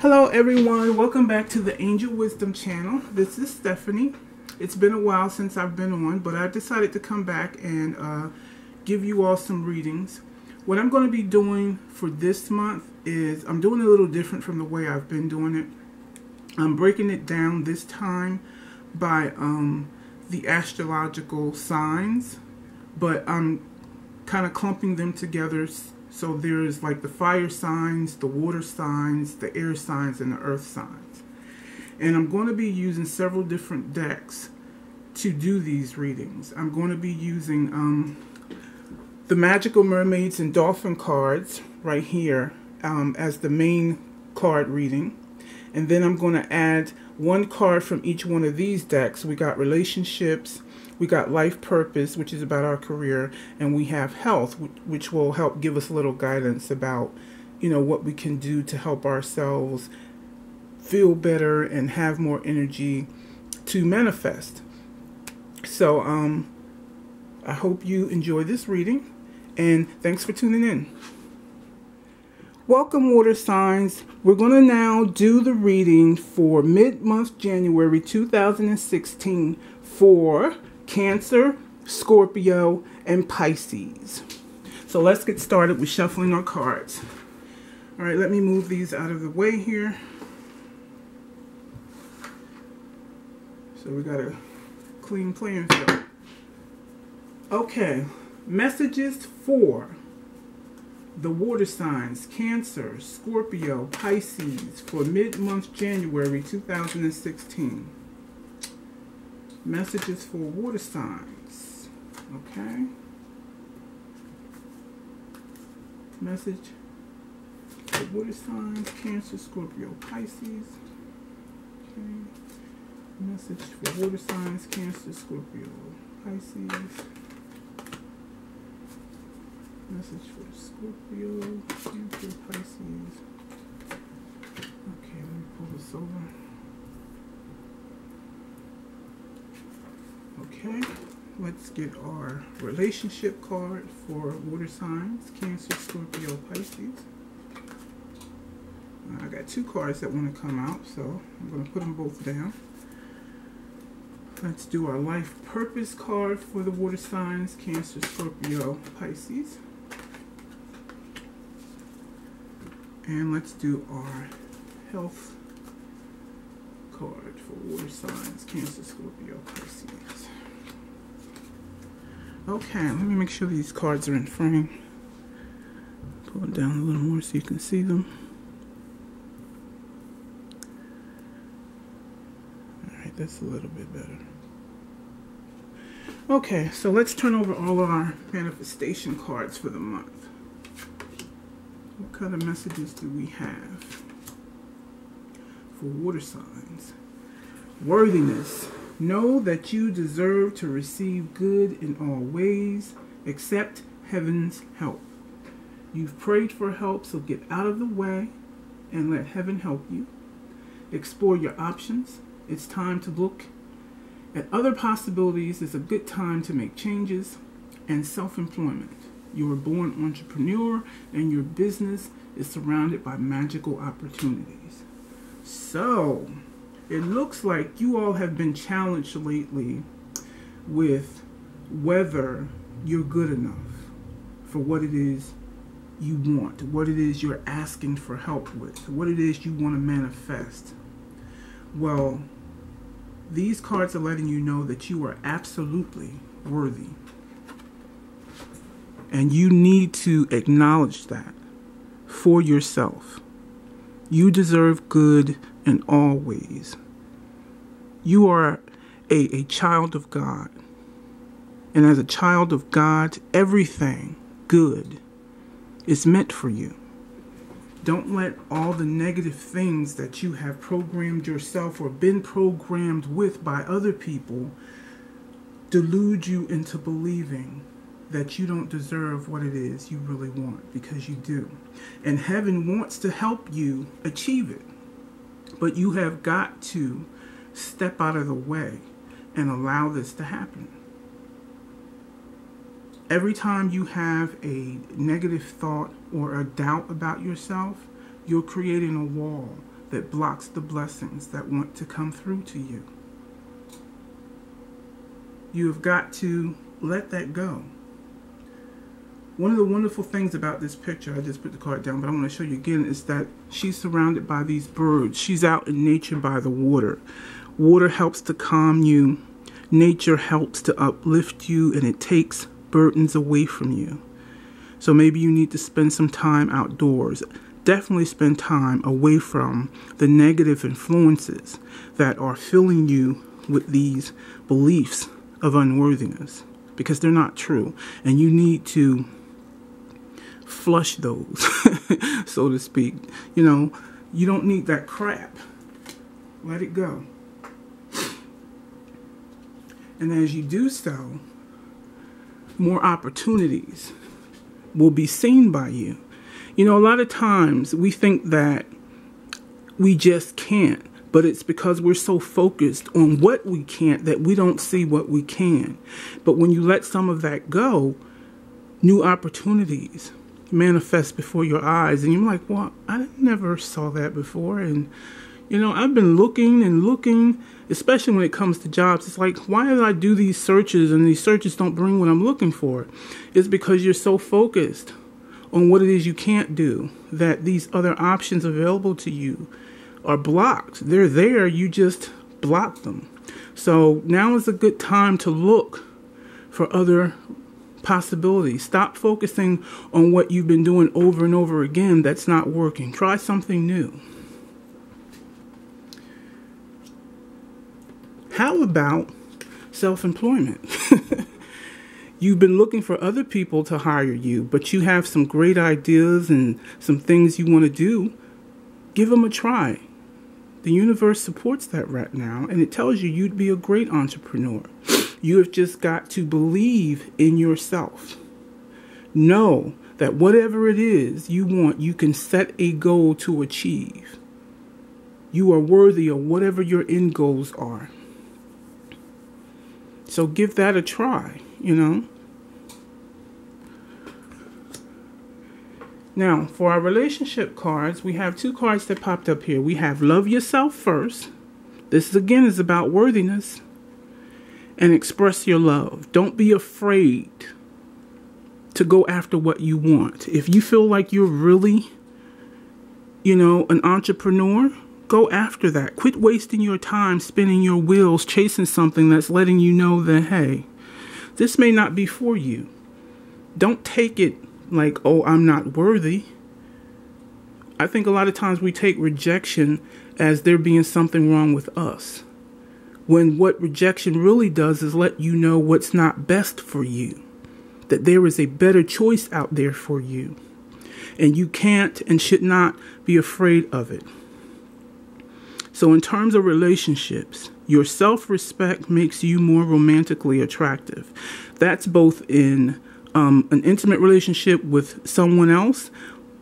Hello everyone, welcome back to the Angel Wisdom channel. This is Stephanie. It's been a while since I've been on, but I decided to come back and give you all some readings. What I'm going to be doing for this month is I'm doing a little different from the way I've been doing it. I'm breaking it down this time by the astrological signs, but I'm kind of clumping them together. So there's like the fire signs, the water signs, the air signs, and the earth signs. And I'm going to be using several different decks to do these readings. I'm going to be using the Magical Mermaids and Dolphin cards right here as the main card reading. And then I'm going to add one card from each one of these decks. We got relationships, we got life purpose, which is about our career, and we have health, which will help give us a little guidance about, what we can do to help ourselves feel better and have more energy to manifest. So I hope you enjoy this reading, and thanks for tuning in. Welcome, water signs. We're going to now do the reading for mid-month January 2016 for Cancer, Scorpio, and Pisces. So let's get started with shuffling our cards. All right, let me move these out of the way here. So we got a clean playing field. Okay, messages for the water signs, Cancer, Scorpio, Pisces for mid-month January 2016. Messages for water signs. Okay. Message for water signs, Cancer, Scorpio, Pisces. Okay. Message for water signs, Cancer, Scorpio, Pisces. Message for Scorpio, Cancer, Pisces. Okay, let me pull this over. Okay, let's get our relationship card for water signs, Cancer, Scorpio, Pisces. I got two cards that want to come out, so I'm going to put them both down. Let's do our life purpose card for the water signs, Cancer, Scorpio, Pisces. And let's do our health card for water signs, Cancer, Scorpio, Pisces. Okay, let me make sure these cards are in frame. Pull it down a little more so you can see them. Alright, that's a little bit better. Okay, so let's turn over all of our manifestation cards for the month. What kind of messages do we have for water signs? Worthiness. Know that you deserve to receive good in all ways. Accept heaven's help. You've prayed for help, so get out of the way and let heaven help you. Explore your options. It's time to look at other possibilities. It's a good time to make changes. And self-employment. You were born entrepreneur and your business is surrounded by magical opportunities. So, it looks like you all have been challenged lately with whether you're good enough for what it is you want, what it is you're asking for help with, what it is you want to manifest. Well, these cards are letting you know that you are absolutely worthy. And you need to acknowledge that for yourself. You deserve good in all ways. You are a child of God. And as a child of God, everything good is meant for you. Don't let all the negative things that you have programmed yourself or been programmed with by other people delude you into believing that you don't deserve what it is you really want, because you do. And heaven wants to help you achieve it. But you have got to step out of the way and allow this to happen. Every time you have a negative thought or a doubt about yourself, you're creating a wall that blocks the blessings that want to come through to you. You have got to let that go. One of the wonderful things about this picture, I just put the card down, but I want to show you again, is that she's surrounded by these birds. She's out in nature by the water. Water helps to calm you. Nature helps to uplift you, and it takes burdens away from you. So maybe you need to spend some time outdoors. Definitely spend time away from the negative influences that are filling you with these beliefs of unworthiness, because they're not true. And you need to flush those, so to speak. You know, you don't need that crap. Let it go. And as you do so, more opportunities will be seen by you. You know, a lot of times we think that we just can't, but it's because we're so focused on what we can't that we don't see what we can. But when you let some of that go, new opportunities manifest before your eyes, and you're like, well, I never saw that before. And you know, I've been looking and looking, especially when it comes to jobs. It's like, why did I do these searches and these searches don't bring what I'm looking for? It's because you're so focused on what it is you can't do that these other options available to you are blocked. They're there, you just block them. So now is a good time to look for other possibilities. Stop focusing on what you've been doing over and over again that's not working. Try something new. How about self-employment? You've been looking for other people to hire you, but you have some great ideas and some things you want to do. Give them a try. The universe supports that right now, and it tells you you'd be a great entrepreneur. You have just got to believe in yourself. Know that whatever it is you want, you can set a goal to achieve. You are worthy of whatever your end goals are. So give that a try, you know. Now, for our relationship cards, we have two cards that popped up here. We have Love Yourself First. This, again, is about worthiness. And Express Your Love. Don't be afraid to go after what you want. If you feel like you're really, you know, an entrepreneur, go after that. Quit wasting your time spinning your wheels chasing something that's letting you know that, hey, this may not be for you. Don't take it like, oh, I'm not worthy. I think a lot of times we take rejection as there being something wrong with us, when what rejection really does is let you know what's not best for you, that there is a better choice out there for you, and you can't and should not be afraid of it. So in terms of relationships, your self-respect makes you more romantically attractive. That's both in an intimate relationship with someone else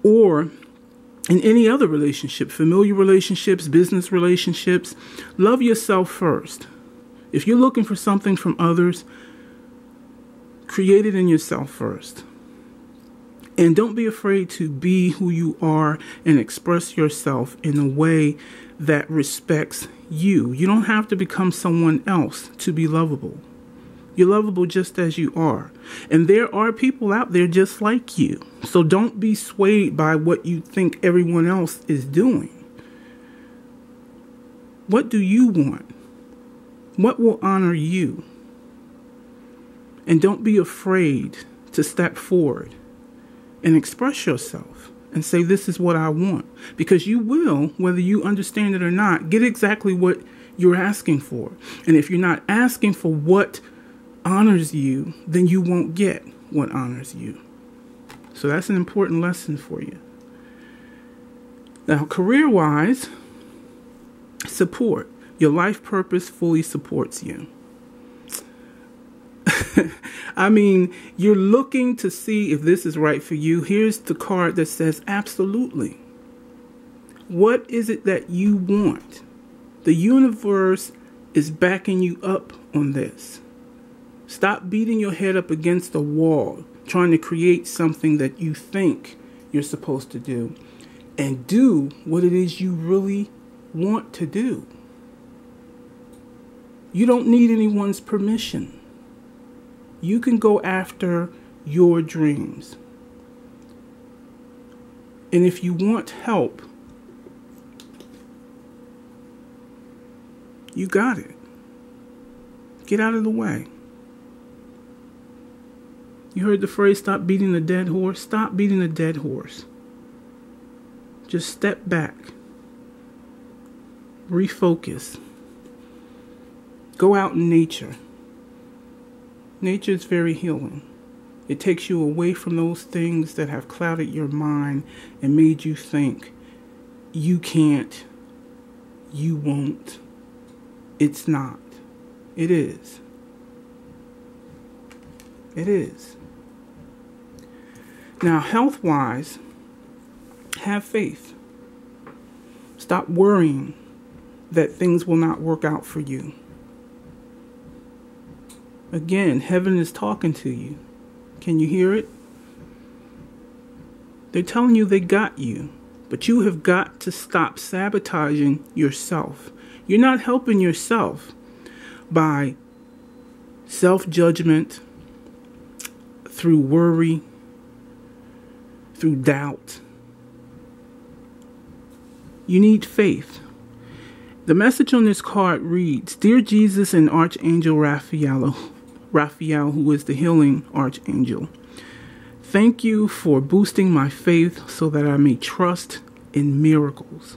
or in any other relationship, familiar relationships, business relationships. Love yourself first. If you're looking for something from others, create it in yourself first. And don't be afraid to be who you are and express yourself in a way that respects you. You don't have to become someone else to be lovable. You're lovable just as you are. And there are people out there just like you. So don't be swayed by what you think everyone else is doing. What do you want? What will honor you? And don't be afraid to step forward and express yourself and say, this is what I want. Because you will, whether you understand it or not, get exactly what you're asking for. And if you're not asking for what honors you, then you won't get what honors you. So that's an important lesson for you. Now, career-wise, support. Your life purpose fully supports you. I mean, you're looking to see if this is right for you. Here's the card that says absolutely. What is it that you want? The universe is backing you up on this. Stop beating your head up against the wall, trying to create something that you think you're supposed to do. And do what it is you really want to do. You don't need anyone's permission. You can go after your dreams. And if you want help, you got it. Get out of the way. You heard the phrase, stop beating the dead horse? Stop beating the dead horse. Just step back. Refocus. Go out in nature. Nature is very healing. It takes you away from those things that have clouded your mind and made you think you can't, you won't. It's not. It is. It is. Now, health-wise, have faith. Stop worrying that things will not work out for you. Again, heaven is talking to you. Can you hear it? They're telling you they got you, but you have got to stop sabotaging yourself. You're not helping yourself by self-judgment, through worry, through doubt. You need faith. The message on this card reads, Dear Jesus and Archangel Raphael, who is the healing archangel, thank you for boosting my faith so that I may trust in miracles.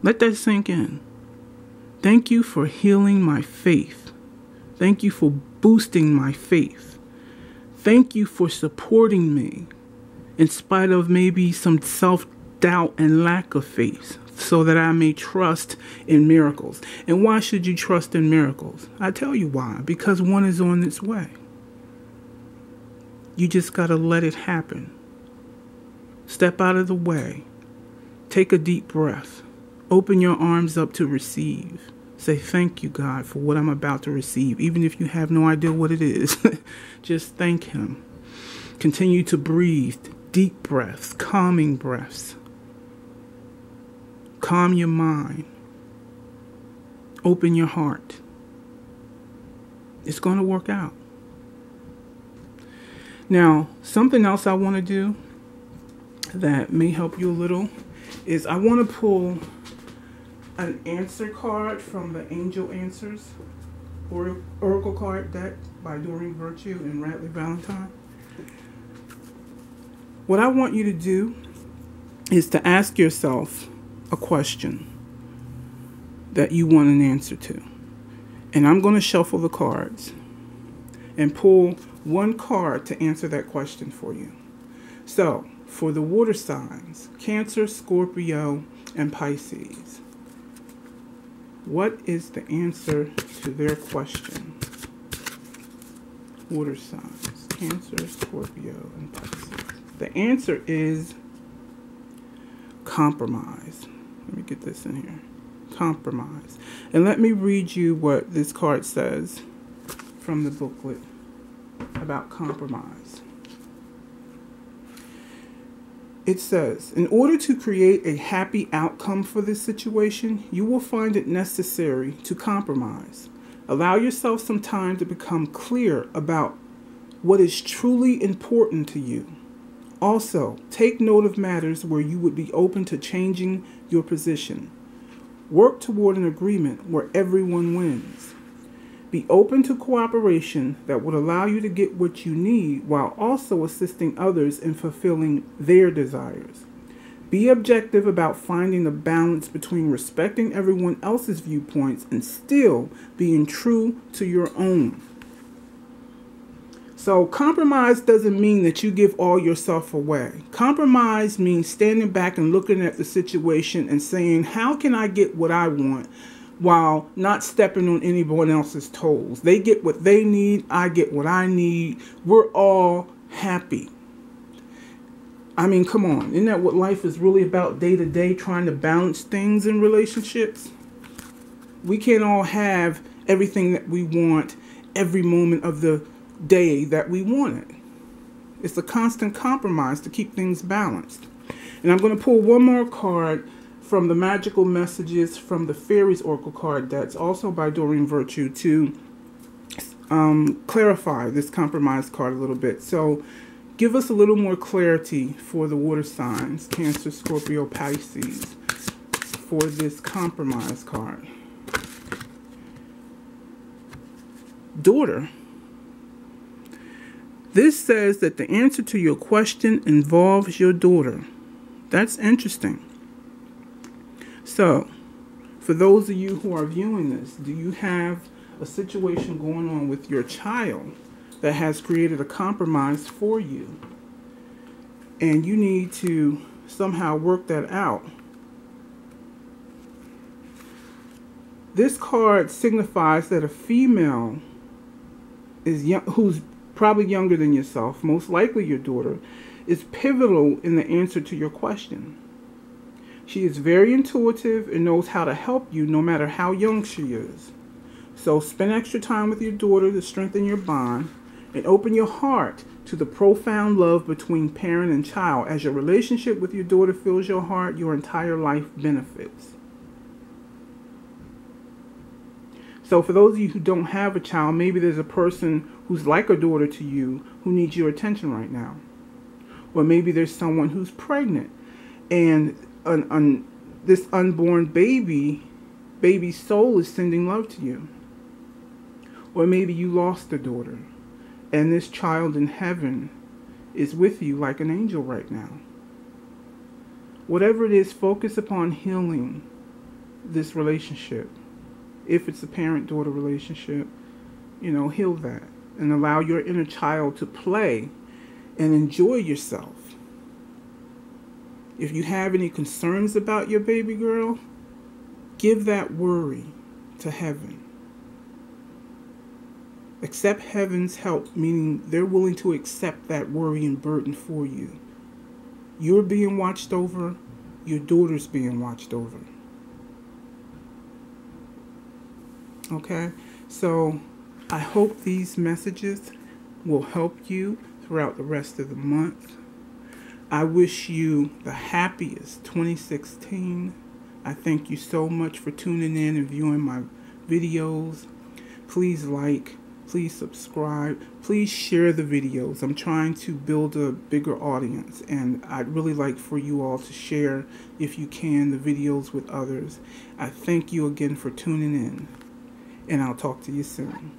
Let that sink in. Thank you for healing my faith. Thank you for boosting my faith. Thank you for supporting me in spite of maybe some self-doubt and lack of faith, so that I may trust in miracles. And why should you trust in miracles? I tell you why. Because one is on its way. You just got to let it happen. Step out of the way. Take a deep breath. Open your arms up to receive. Say, thank you, God, for what I'm about to receive. Even if you have no idea what it is, just thank Him. Continue to breathe. Deep breaths, calming breaths. Calm your mind. Open your heart. It's going to work out. Now, something else I want to do that may help you a little is I want to pull an answer card from the Angel Answers Oracle card deck by Doreen Virtue and Radley Valentine. What I want you to do is to ask yourself a question that you want an answer to. And I'm going to shuffle the cards and pull one card to answer that question for you. So, for the water signs, Cancer, Scorpio, and Pisces, what is the answer to their question? Water signs, Cancer, Scorpio, and Pisces. The answer is compromise. Let me get this in here. Compromise. And let me read you what this card says from the booklet about compromise. It says, in order to create a happy outcome for this situation, you will find it necessary to compromise. Allow yourself some time to become clear about what is truly important to you. Also, take note of matters where you would be open to changing your position. Work toward an agreement where everyone wins. Be open to cooperation that would allow you to get what you need while also assisting others in fulfilling their desires. Be objective about finding the balance between respecting everyone else's viewpoints and still being true to your own. So compromise doesn't mean that you give all yourself away. Compromise means standing back and looking at the situation and saying, how can I get what I want while not stepping on anyone else's toes? They get what they need. I get what I need. We're all happy. I mean, come on. Isn't that what life is really about day to day, trying to balance things in relationships? We can't all have everything that we want every moment of the day that we want it. It's a constant compromise to keep things balanced. And I'm going to pull one more card from the Magical Messages from the Fairies Oracle card that's also by Doreen Virtue to clarify this compromise card a little bit. So give us a little more clarity for the water signs, Cancer, Scorpio, Pisces, for this compromise card. Daughter, this says that the answer to your question involves your daughter. That's interesting. So, for those of you who are viewing this, do you have a situation going on with your child that has created a compromise for you? And you need to somehow work that out. This card signifies that a female is who's probably younger than yourself, most likely your daughter, is pivotal in the answer to your question. She is very intuitive and knows how to help you no matter how young she is. So spend extra time with your daughter to strengthen your bond and open your heart to the profound love between parent and child. As your relationship with your daughter fills your heart, your entire life benefits. So for those of you who don't have a child, maybe there's a person who's like a daughter to you who needs your attention right now. Or maybe there's someone who's pregnant and this unborn baby soul is sending love to you. Or maybe you lost a daughter and this child in heaven is with you like an angel right now. Whatever it is, focus upon healing this relationship. If it's a parent-daughter relationship, heal that and allow your inner child to play and enjoy yourself. If you have any concerns about your baby girl, give that worry to heaven. Accept heaven's help, meaning they're willing to accept that worry and burden for you. You're being watched over, your daughter's being watched over. Okay, so I hope these messages will help you throughout the rest of the month. I wish you the happiest 2016. I thank you so much for tuning in and viewing my videos. Please like, please subscribe, please share the videos. I'm trying to build a bigger audience, and I'd really like for you all to share, if you can, the videos with others. I thank you again for tuning in. And I'll talk to you soon.